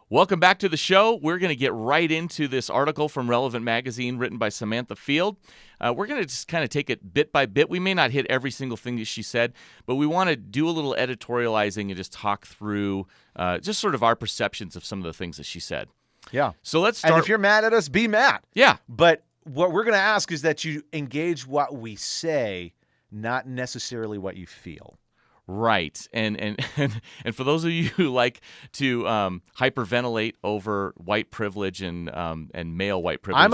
Welcome back to the show. We're going to get right into this article from Relevant Magazine written by Samantha Field. We're going to just kind of take it bit by bit. We may not hit every single thing that she said, but we want to do a little editorializing and just talk through just sort of our perceptions of some of the things that she said. Yeah. So let's start. And if you're mad at us, be mad. Yeah. But what we're going to ask is that you engage what we say, not necessarily what you feel. Right, and for those of you who like to hyperventilate over white privilege and male white privilege,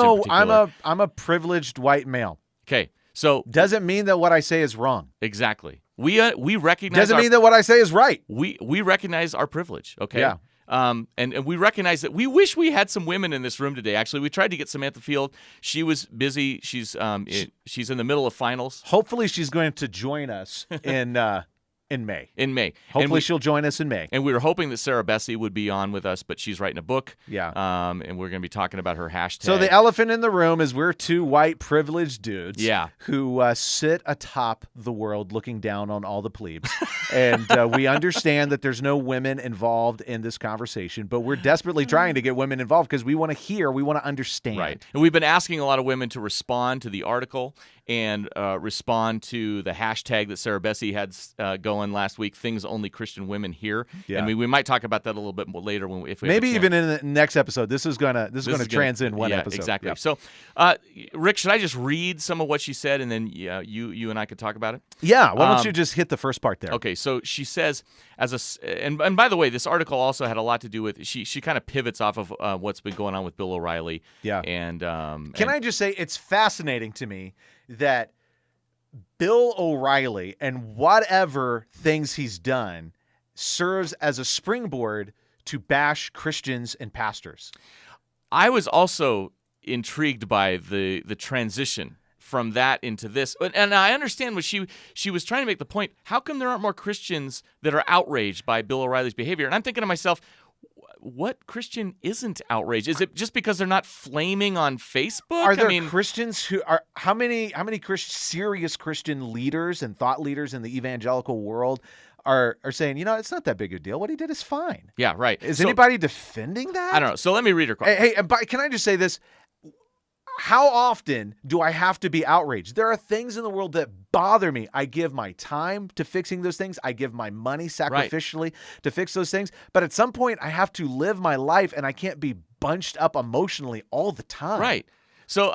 I'm a privileged white male. Okay, so doesn't mean that what I say is wrong. Exactly. We recognize doesn't mean that what I say is right. We recognize our privilege. Okay. Yeah. And we recognize that we wish we had some women in this room today. Actually, we tried to get Samantha Field. She was busy. She's in the middle of finals. Hopefully, she's going to join us in May. In May. Hopefully she'll join us in May. And we were hoping that Sarah Bessie would be on with us, but she's writing a book. Yeah. And we're going to be talking about her hashtag. So the elephant in the room is we're two white privileged dudes who sit atop the world looking down on all the plebes. And we understand that there's no women involved in this conversation, but we're desperately trying to get women involved because we want to hear, we want to understand. Right. And we've been asking a lot of women to respond to the article and respond to the hashtag that Sarah Bessie had going last week, Things Only Christian Women Hear. Yeah. And we might talk about that a little bit more later if we maybe even in the next episode. This is gonna transcend one episode. Exactly. Yeah. So, Rick, should I just read some of what she said, and then you and I could talk about it? Yeah. Why don't you just hit the first part there? Okay. So she says, and by the way, this article also had a lot to do with she kind of pivots off of what's been going on with Bill O'Reilly. Yeah. And can I just say it's fascinating to me that Bill O'Reilly and whatever things he's done serves as a springboard to bash Christians and pastors. I was also intrigued by the transition from that into this. And I understand what she was trying to make the point. How come there aren't more Christians that are outraged by Bill O'Reilly's behavior? And I'm thinking to myself, what Christian isn't outraged? Is it just because they're not flaming on Facebook? Are there Christians who are how many serious Christian leaders and thought leaders in the evangelical world are saying, it's not that big a deal. What he did is fine. Yeah, right. Is anybody defending that? I don't know. So let me read her quote. Hey, can I just say this? How often do I have to be outraged? There are things in the world that bother me. I give my time to fixing those things. I give my money sacrificially to fix those things. But at some point, I have to live my life, and I can't be bunched up emotionally all the time. Right. So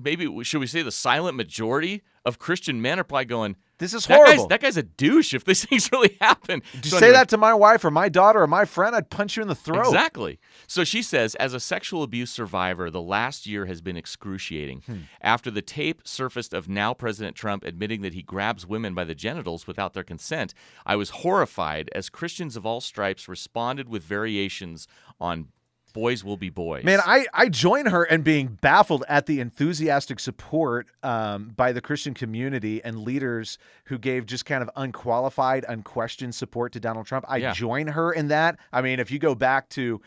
maybe should we say the silent majority of Christian men are probably going, this is horrible. That guy's a douche if these things really happen. Did you say that to my wife or my daughter or my friend, I'd punch you in the throat. Exactly. So she says, as a sexual abuse survivor, the last year has been excruciating. After the tape surfaced of now President Trump admitting that he grabs women by the genitals without their consent, I was horrified as Christians of all stripes responded with variations on boys will be boys. Man, I join her in being baffled at the enthusiastic support by the Christian community and leaders who gave just kind of unqualified, unquestioned support to Donald Trump. I join her in that. I mean, if you go back to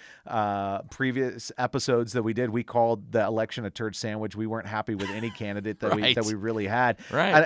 previous episodes that we did, we called the election a turd sandwich. We weren't happy with any candidate that we really had. Right.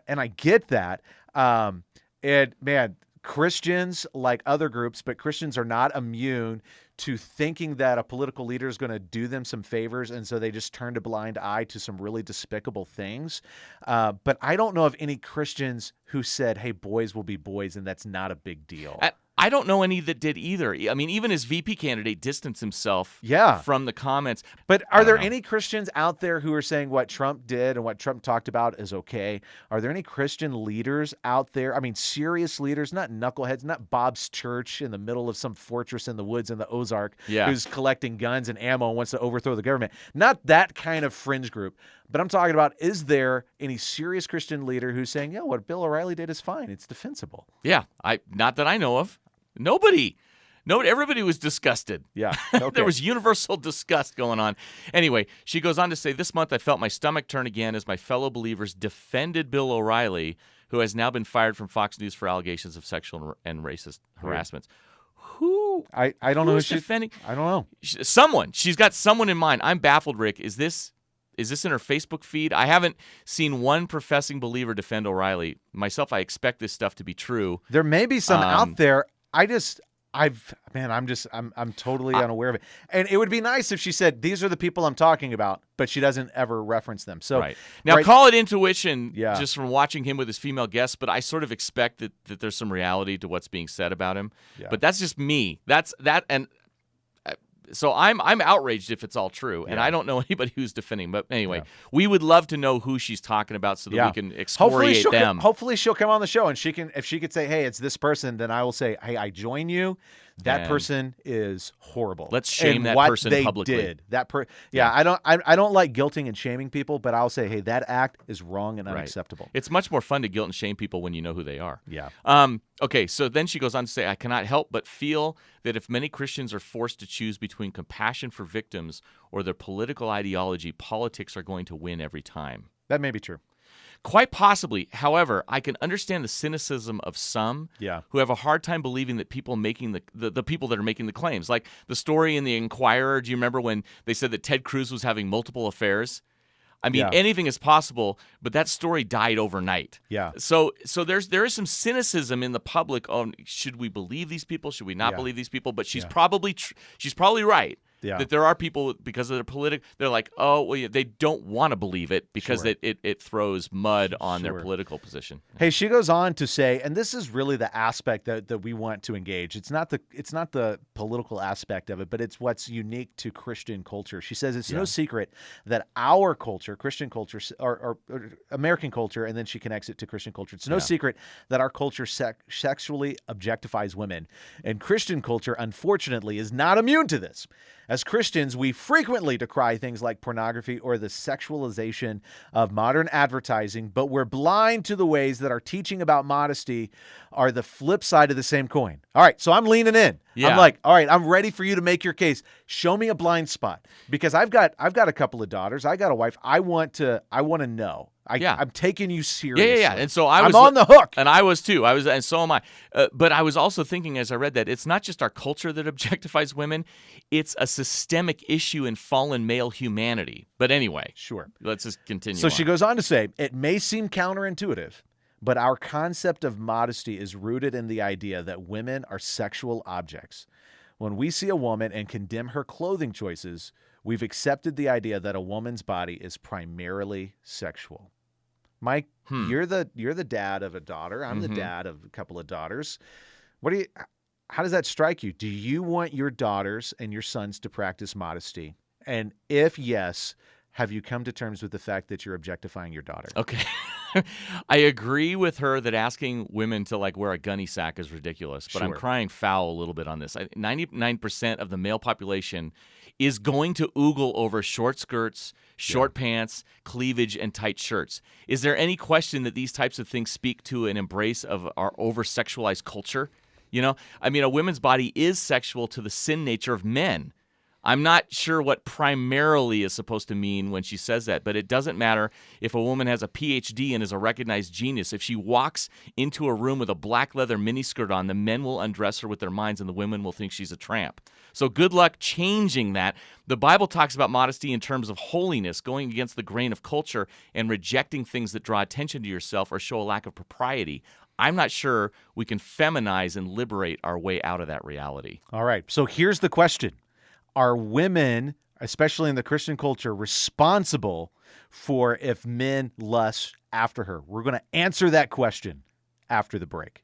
And I get that. And man, Christians, like other groups, but Christians are not immune to thinking that a political leader is going to do them some favors, and so they just turned a blind eye to some really despicable things. But I don't know of any Christians who said, hey, boys will be boys, and that's not a big deal. I don't know any that did either. I mean, even his VP candidate distanced himself from the comments. But are there any Christians out there who are saying what Trump did and what Trump talked about is okay? Are there any Christian leaders out there? I mean, serious leaders, not knuckleheads, not Bob's church in the middle of some fortress in the woods in the Ozark who's collecting guns and ammo and wants to overthrow the government. Not that kind of fringe group. But I'm talking about, is there any serious Christian leader who's saying, what Bill O'Reilly did is fine. It's defensible. Yeah, not that I know of. Nobody. Everybody was disgusted. Yeah. Okay. There was universal disgust going on. Anyway, she goes on to say, this month I felt my stomach turn again as my fellow believers defended Bill O'Reilly, who has now been fired from Fox News for allegations of sexual and racist harassment. Who? I don't know who's defending. I don't know. Someone. She's got someone in mind. I'm baffled, Rick. Is this in her Facebook feed? I haven't seen one professing believer defend O'Reilly. Myself, I expect this stuff to be true. There may be some out there. I'm totally unaware of it. And it would be nice if she said, these are the people I'm talking about, but she doesn't ever reference them. So right. Now, call it intuition Yeah. just from watching him with his female guests, but I sort of expect that there's some reality to what's being said about him. Yeah. But that's just me. And so I'm outraged if it's all true, and I don't know anybody who's defending. But anyway, we would love to know who she's talking about so that we can excoriate them. Hopefully she'll come on the show, and if she could say, hey, it's this person, then I will say, hey, I join you. That person is horrible. Let's shame that person publicly. Did. I don't like guilting and shaming people, but I'll say, hey, that act is wrong and unacceptable. It's much more fun to guilt and shame people when you know who they are. Yeah. Okay, so then she goes on to say, I cannot help but feel that if many Christians are forced to choose between compassion for victims or their political ideology, politics are going to win every time. That may be true. Quite possibly. However, I can understand the cynicism of some who have a hard time believing that people making the people that are making the claims. Like the story in the Inquirer, do you remember when they said that Ted Cruz was having multiple affairs? I mean, anything is possible, but that story died overnight. Yeah. So there is some cynicism in the public on should we believe these people? Should we not believe these people? But she's probably right. Yeah. That there are people, because of their political, they're like, oh, well, they don't want to believe it because it throws mud on their political position. Hey, she goes on to say, and this is really the aspect that we want to engage. It's not the political aspect of it, but it's what's unique to Christian culture. She says it's no secret that our culture, Christian culture, or American culture, and then she connects it to Christian culture. It's no secret that our culture sexually objectifies women, and Christian culture, unfortunately, is not immune to this. As Christians, we frequently decry things like pornography or the sexualization of modern advertising, but we're blind to the ways that our teaching about modesty are the flip side of the same coin. All right, so I'm leaning in. Yeah. I'm like, all right, I'm ready for you to make your case. Show me a blind spot, because I've got a couple of daughters. I got a wife. I want to know. I'm taking you seriously. Yeah. And so I'm on the hook. And I was too. And so am I. But I was also thinking as I read that it's not just our culture that objectifies women. It's a systemic issue in fallen male humanity. But anyway, sure. Let's just continue. So she goes on to say, it may seem counterintuitive, but our concept of modesty is rooted in the idea that women are sexual objects. When we see a woman and condemn her clothing choices, we've accepted the idea that a woman's body is primarily sexual. Mike, you're the dad of a daughter. I'm the dad of a couple of daughters. How does that strike you? Do you want your daughters and your sons to practice modesty? And if yes, have you come to terms with the fact that you're objectifying your daughter? Okay. I agree with her that asking women to wear a gunny sack is ridiculous, but I'm crying foul a little bit on this. 99% of the male population is going to oogle over short skirts, short pants, cleavage, and tight shirts. Is there any question that these types of things speak to an embrace of our over-sexualized culture? A women's body is sexual to the sin nature of men. I'm not sure what primarily is supposed to mean when she says that, but it doesn't matter if a woman has a PhD and is a recognized genius. If she walks into a room with a black leather miniskirt on, the men will undress her with their minds and the women will think she's a tramp. So good luck changing that. The Bible talks about modesty in terms of holiness, going against the grain of culture and rejecting things that draw attention to yourself or show a lack of propriety. I'm not sure we can feminize and liberate our way out of that reality. All right, so here's the question. Are women, especially in the Christian culture, responsible for if men lust after her? We're going to answer that question after the break.